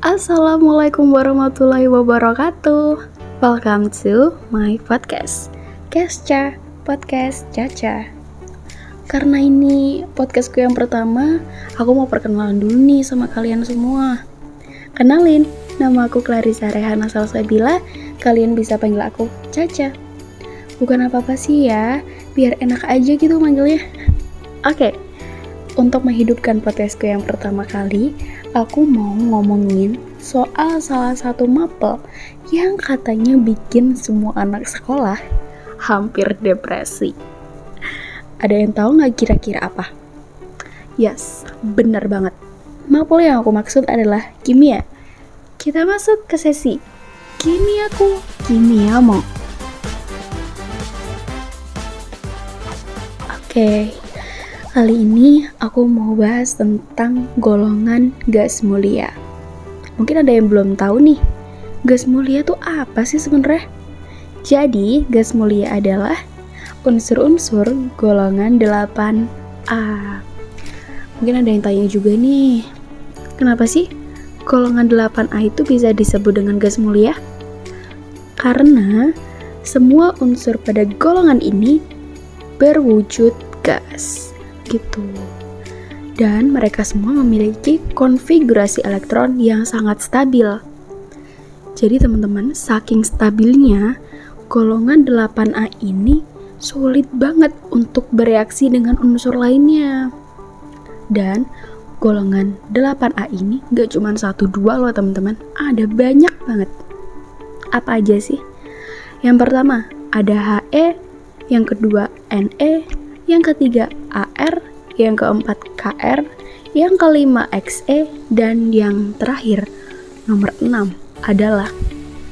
Assalamualaikum warahmatullahi wabarakatuh. Welcome to my podcast, Kesca Podcast Caca. Karena ini podcastku yang pertama, aku mau perkenalan dulu nih sama kalian semua. Kenalin, nama aku Clarissa Rehana Salsabila. Kalian bisa panggil aku Caca. Bukan apa-apa sih ya, biar enak aja gitu manggilnya. Oke. Untuk menghidupkan podcastku yang pertama kali, aku mau ngomongin soal salah satu mapel yang katanya bikin semua anak sekolah hampir depresi. Ada yang tahu nggak kira-kira apa? Yes, bener banget. Mapel yang aku maksud adalah kimia. Kita masuk ke sesi Kimiaku, Kimiamu. Oke. Kali ini aku mau bahas tentang golongan gas mulia. Mungkin ada yang belum tahu nih, gas mulia tuh apa sih sebenarnya? Jadi, gas mulia adalah unsur-unsur golongan 8A. Mungkin ada yang tanya juga nih, kenapa sih golongan 8A itu bisa disebut dengan gas mulia? Karena semua unsur pada golongan ini berwujud gas. Gitu. Dan mereka semua memiliki konfigurasi elektron yang sangat stabil. Jadi teman-teman, saking stabilnya golongan 8A ini sulit banget untuk bereaksi dengan unsur lainnya. Dan golongan 8A ini gak cuma 1-2 loh teman-teman, ada banyak banget. Apa aja sih? Yang pertama ada He, yang kedua Ne, yang ketiga Ar, yang keempat Kr, yang kelima Xe, dan yang terakhir nomor 6 adalah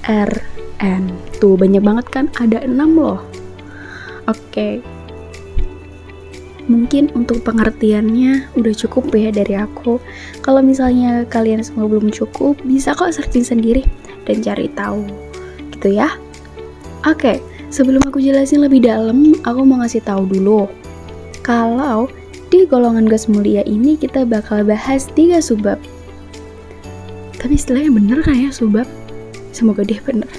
Rn. Tuh banyak banget kan, ada 6 loh. Oke. Mungkin untuk pengertiannya udah cukup ya dari aku. Kalau misalnya kalian semua belum cukup, bisa kok searching sendiri dan cari tahu. Gitu ya. Oke, sebelum aku jelasin lebih dalam, aku mau ngasih tahu dulu. Kalau di golongan gas mulia ini kita bakal bahas 3 subbab. Tapi istilahnya bener kan ya subbab? Semoga dia bener.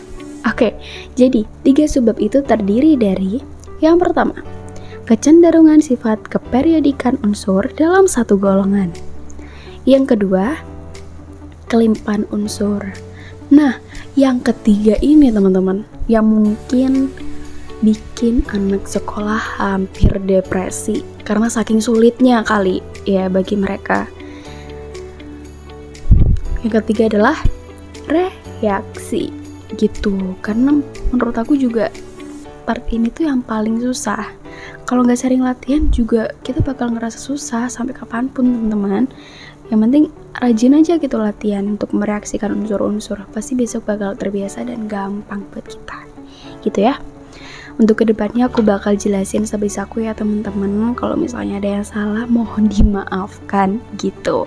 Oke, jadi 3 subbab itu terdiri dari yang pertama, kecenderungan sifat keperiodikan unsur dalam satu golongan. Yang kedua, kelimpahan unsur. Nah, yang ketiga ini teman-teman, yang mungkin bikin anak sekolah hampir depresi karena saking sulitnya kali ya bagi mereka. Yang ketiga adalah reaksi gitu, karena menurut aku juga part ini tuh yang paling susah. Kalau nggak sering latihan juga kita bakal ngerasa susah sampai kapanpun teman-teman. Yang penting rajin aja gitu latihan untuk mereaksikan unsur-unsur, pasti besok bakal terbiasa dan gampang buat kita gitu ya. Untuk kedepannya aku bakal jelasin sebisaku ya teman-teman. Kalau misalnya ada yang salah mohon dimaafkan gitu.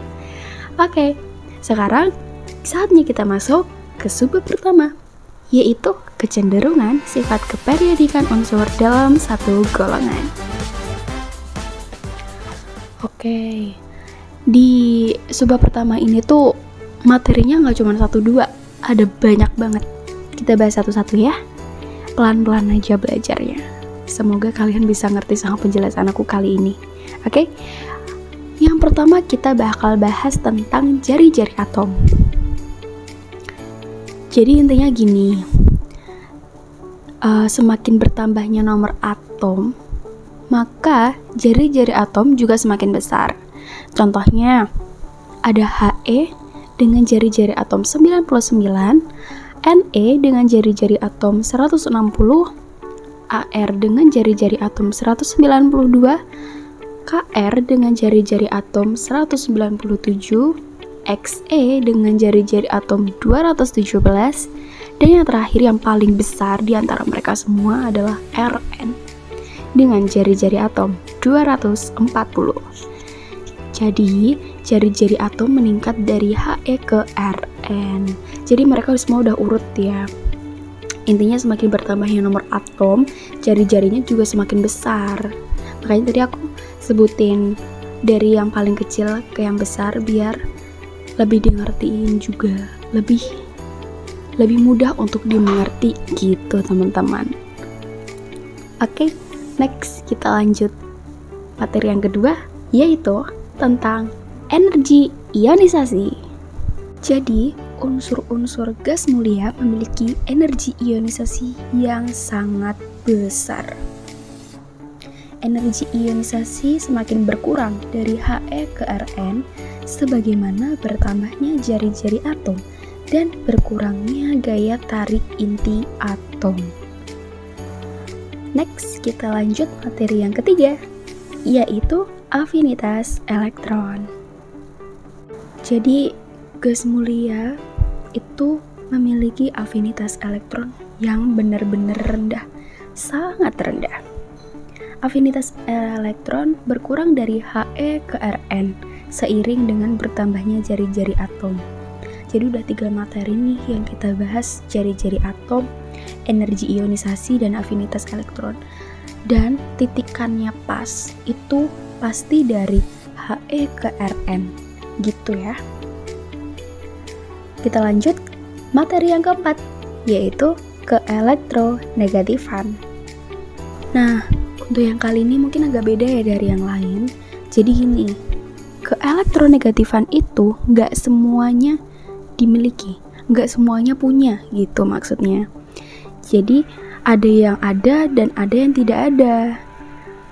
Oke, sekarang saatnya kita masuk ke subbab pertama, yaitu kecenderungan sifat keperiodikan unsur dalam satu golongan. Oke, di subbab pertama ini tuh materinya nggak cuma 1-2, ada banyak banget. Kita bahas satu-satu ya. Pelan-pelan aja belajarnya. Semoga kalian bisa ngerti sama penjelasan aku kali ini. Oke? Yang pertama kita bakal bahas tentang jari-jari atom. Jadi intinya gini, semakin bertambahnya nomor atom, maka jari-jari atom juga semakin besar. Contohnya, ada He dengan jari-jari atom 99, Ne dengan jari-jari atom 160, Ar dengan jari-jari atom 192, Kr dengan jari-jari atom 197, Xe dengan jari-jari atom 217, dan yang terakhir yang paling besar di antara mereka semua adalah Rn dengan jari-jari atom 240. Jadi, jari-jari atom meningkat dari He ke Rn. Jadi mereka semua udah urut ya. Intinya semakin bertambahnya nomor atom, jari-jarinya juga semakin besar. Makanya tadi aku sebutin dari yang paling kecil ke yang besar biar lebih dimengertiin juga, lebih mudah untuk dimengerti gitu teman-teman. Oke, next kita lanjut materi yang kedua, yaitu tentang energi ionisasi. Jadi, unsur-unsur gas mulia memiliki energi ionisasi yang sangat besar. Energi ionisasi semakin berkurang dari He ke Rn sebagaimana bertambahnya jari-jari atom dan berkurangnya gaya tarik inti atom. Next, kita lanjut materi yang ketiga, yaitu afinitas elektron. Jadi, gas mulia itu memiliki afinitas elektron yang benar-benar rendah, sangat rendah. Afinitas elektron berkurang dari He ke Rn seiring dengan bertambahnya jari-jari atom. Jadi udah 3 materi nih yang kita bahas, jari-jari atom, energi ionisasi, dan afinitas elektron. Dan titikannya pas, itu pasti dari He ke Rn, gitu ya. Kita lanjut materi yang keempat, yaitu keelektronegatifan. Nah, untuk yang kali ini mungkin agak beda ya dari yang lain. Jadi gini, keelektronegatifan itu nggak semuanya dimiliki, nggak semuanya punya gitu maksudnya. Jadi ada yang ada dan ada yang tidak ada.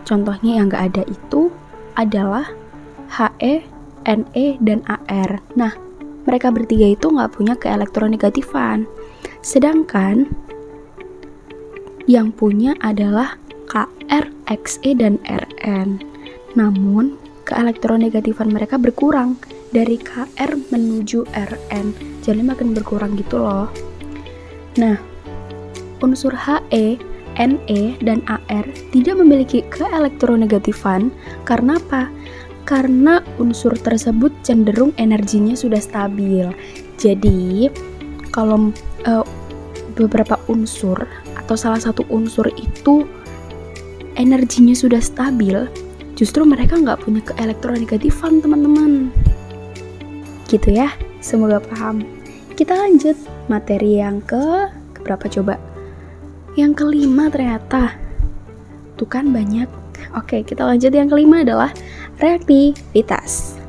Contohnya yang nggak ada itu adalah He, Ne, dan Ar. Nah, mereka bertiga itu nggak punya keelektronegatifan. Sedangkan yang punya adalah Kr, Xe, dan Rn. Namun, keelektronegatifan mereka berkurang dari Kr menuju Rn. Jadi makin berkurang gitu loh. Nah, unsur He, Ne, dan Ar tidak memiliki keelektronegatifan karena apa? Karena unsur tersebut cenderung energinya sudah stabil. Jadi, kalau beberapa unsur atau salah satu unsur itu energinya sudah stabil, justru mereka nggak punya keelektronegatifan teman-teman. Gitu ya, semoga paham. Kita lanjut materi yang berapa coba? Yang kelima ternyata. Tuh kan banyak. Oke, kita lanjut yang kelima adalah reaktivitas.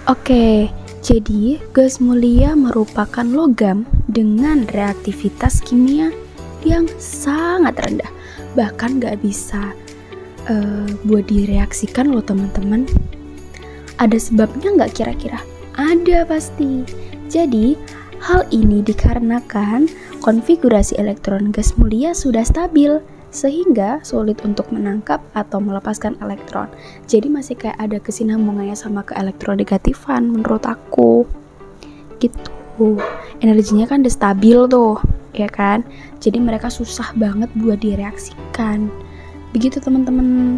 Oke, jadi gas mulia merupakan logam dengan reaktivitas kimia yang sangat rendah. Bahkan gak bisa buat direaksikan loh teman-teman. Ada sebabnya gak kira-kira? Ada pasti. Jadi hal ini dikarenakan konfigurasi elektron gas mulia sudah stabil sehingga sulit untuk menangkap atau melepaskan elektron. Jadi masih kayak ada kesinambungannya sama keelektronegatifan menurut aku. Gitu. Energinya kan udah stabil tuh, ya kan? Jadi mereka susah banget buat direaksikan. Begitu teman-teman.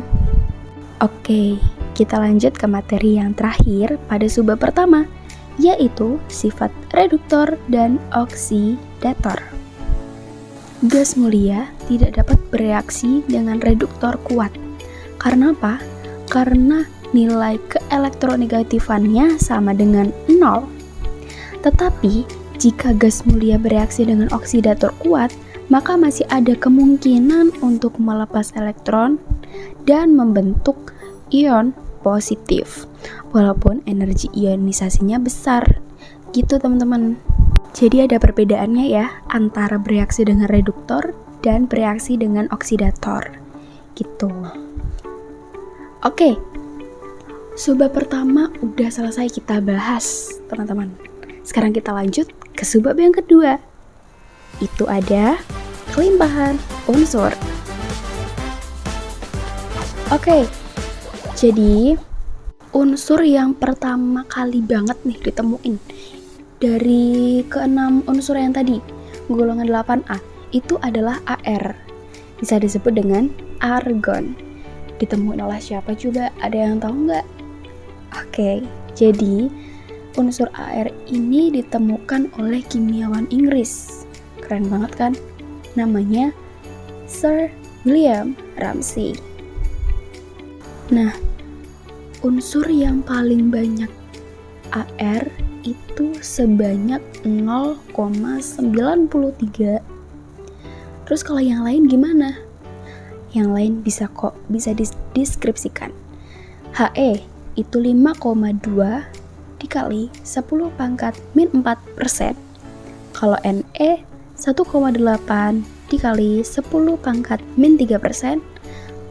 Oke, kita lanjut ke materi yang terakhir pada subbab pertama, yaitu sifat reduktor dan oksidator. Gas mulia tidak dapat bereaksi dengan reduktor kuat. Karena apa? Karena nilai keelektronegatifannya sama dengan 0. Tetapi, jika gas mulia bereaksi dengan oksidator kuat, maka masih ada kemungkinan untuk melepas elektron dan membentuk ion positif, walaupun energi ionisasinya besar. Gitu teman-teman. Jadi ada perbedaannya ya antara bereaksi dengan reduktor dan bereaksi dengan oksidator. Gitu. Oke. Subbab pertama udah selesai kita bahas, teman-teman. Sekarang kita lanjut ke subbab yang kedua. Itu ada kelimpahan unsur. Oke. Jadi unsur yang pertama kali banget nih ditemuin dari ke-6 unsur yang tadi, golongan 8A, itu adalah Ar. Bisa disebut dengan argon. Ditemuin oleh siapa coba? Ada yang tahu nggak? Oke, jadi unsur Ar ini ditemukan oleh kimiawan Inggris. Keren banget kan? Namanya Sir William Ramsay. Nah, unsur yang paling banyak AR itu sebanyak 0,93. Terus kalau yang lain gimana? Yang lain bisa dideskripsikan. HE itu 5,2 dikali 10 pangkat min 4%. Kalau NE 1,8 dikali 10 pangkat min 3%.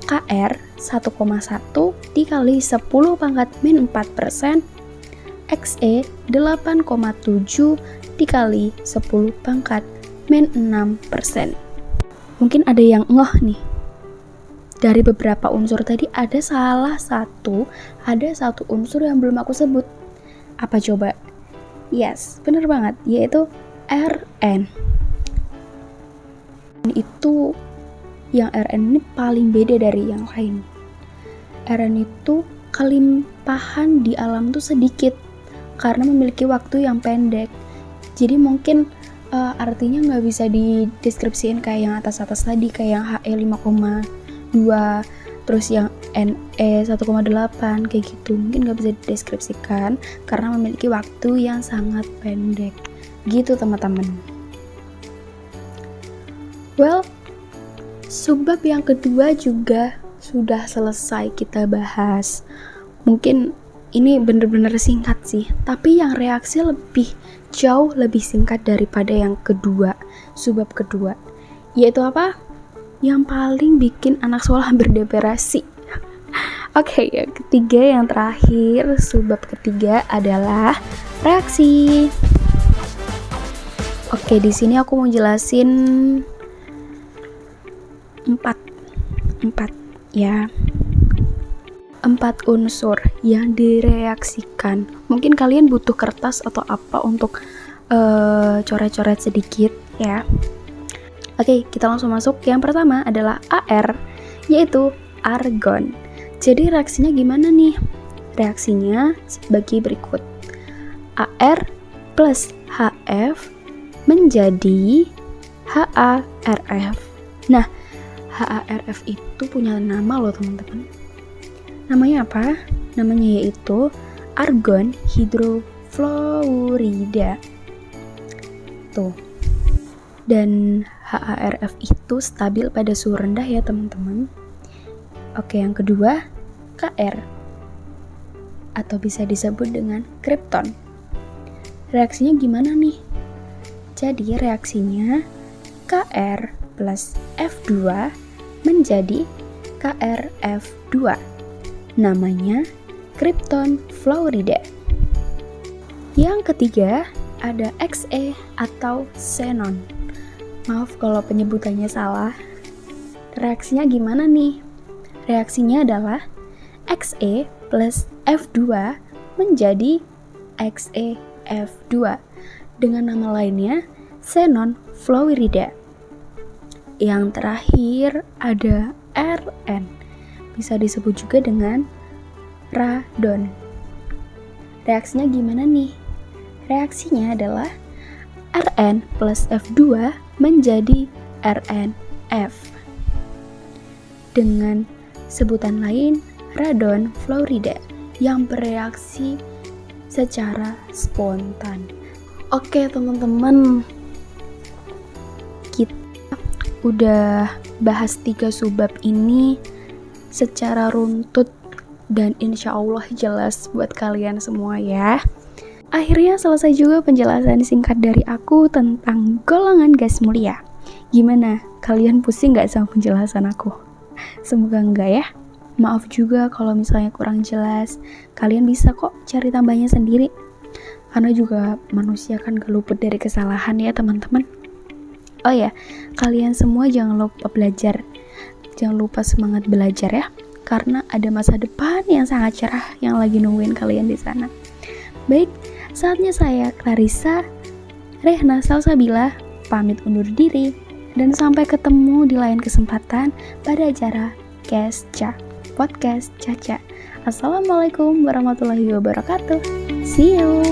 KR 1,1 dikali 10 pangkat min 4%. XE 8,7 dikali 10 pangkat min 6%. Mungkin ada yang ngeh nih. Dari beberapa unsur tadi ada satu unsur yang belum aku sebut. Apa coba? Yes, bener banget, yaitu Rn. Itu yang Rn ini paling beda dari yang lain. Rn itu kelimpahan di alam tuh sedikit karena memiliki waktu yang pendek. Jadi mungkin artinya nggak bisa dideskripsiin kayak yang atas-atas tadi, kayak yang HE 5,2, terus yang NE 1,8 kayak gitu. Mungkin nggak bisa dideskripsikan karena memiliki waktu yang sangat pendek. Gitu teman-teman. Well, subbab yang kedua juga sudah selesai kita bahas. Mungkin ini bener-bener singkat sih, tapi yang reaksi jauh lebih singkat daripada yang kedua, subbab kedua. Yaitu apa? Yang paling bikin anak sekolah berdepresi. Oke, yang ketiga, yang terakhir, subbab ketiga adalah reaksi. Oke, di sini aku mau jelasin 4 ya. 4 unsur yang direaksikan. Mungkin kalian butuh kertas atau apa untuk coret-coret sedikit ya. Oke, kita langsung masuk. Yang pertama adalah AR, yaitu argon. Jadi reaksinya gimana nih? Reaksinya sebagai berikut. AR plus HF menjadi HARF. Nah, HARF itu punya nama loh teman-teman. Namanya apa? Namanya yaitu argon hidrofluorida. Tuh. Dan HARF itu stabil pada suhu rendah ya teman-teman. Oke, yang kedua, Kr atau bisa disebut dengan krypton. Reaksinya gimana nih? Jadi reaksinya Kr plus F2 menjadi KrF2. Namanya krypton fluorida. Yang ketiga ada Xe atau xenon. Maaf kalau penyebutannya salah. Reaksinya gimana nih? Reaksinya adalah Xe plus F2 menjadi XeF2 dengan nama lainnya xenon fluorida. Yang terakhir ada Rn, bisa disebut juga dengan radon. Reaksinya gimana nih? Reaksinya adalah Rn plus F2 menjadi RnF. Dengan sebutan lain, radon fluorida yang bereaksi secara spontan. Oke teman-teman, kita udah bahas 3 subbab ini secara runtut dan insya Allah jelas buat kalian semua ya. Akhirnya selesai juga penjelasan singkat dari aku tentang golongan gas mulia. Gimana? Kalian pusing gak sama penjelasan aku? Semoga enggak ya. Maaf juga kalau misalnya kurang jelas. Kalian bisa kok cari tambahnya sendiri. Karena juga manusia kan gak luput dari kesalahan ya teman-teman. Oh ya, kalian semua jangan lupa belajar. Jangan lupa semangat belajar ya. Karena ada masa depan yang sangat cerah yang lagi nungguin kalian di sana. Baik, saatnya saya Clarissa Rehna Salsabila pamit undur diri dan sampai ketemu di lain kesempatan pada acara Podcast Caca. Assalamualaikum warahmatullahi wabarakatuh. See you.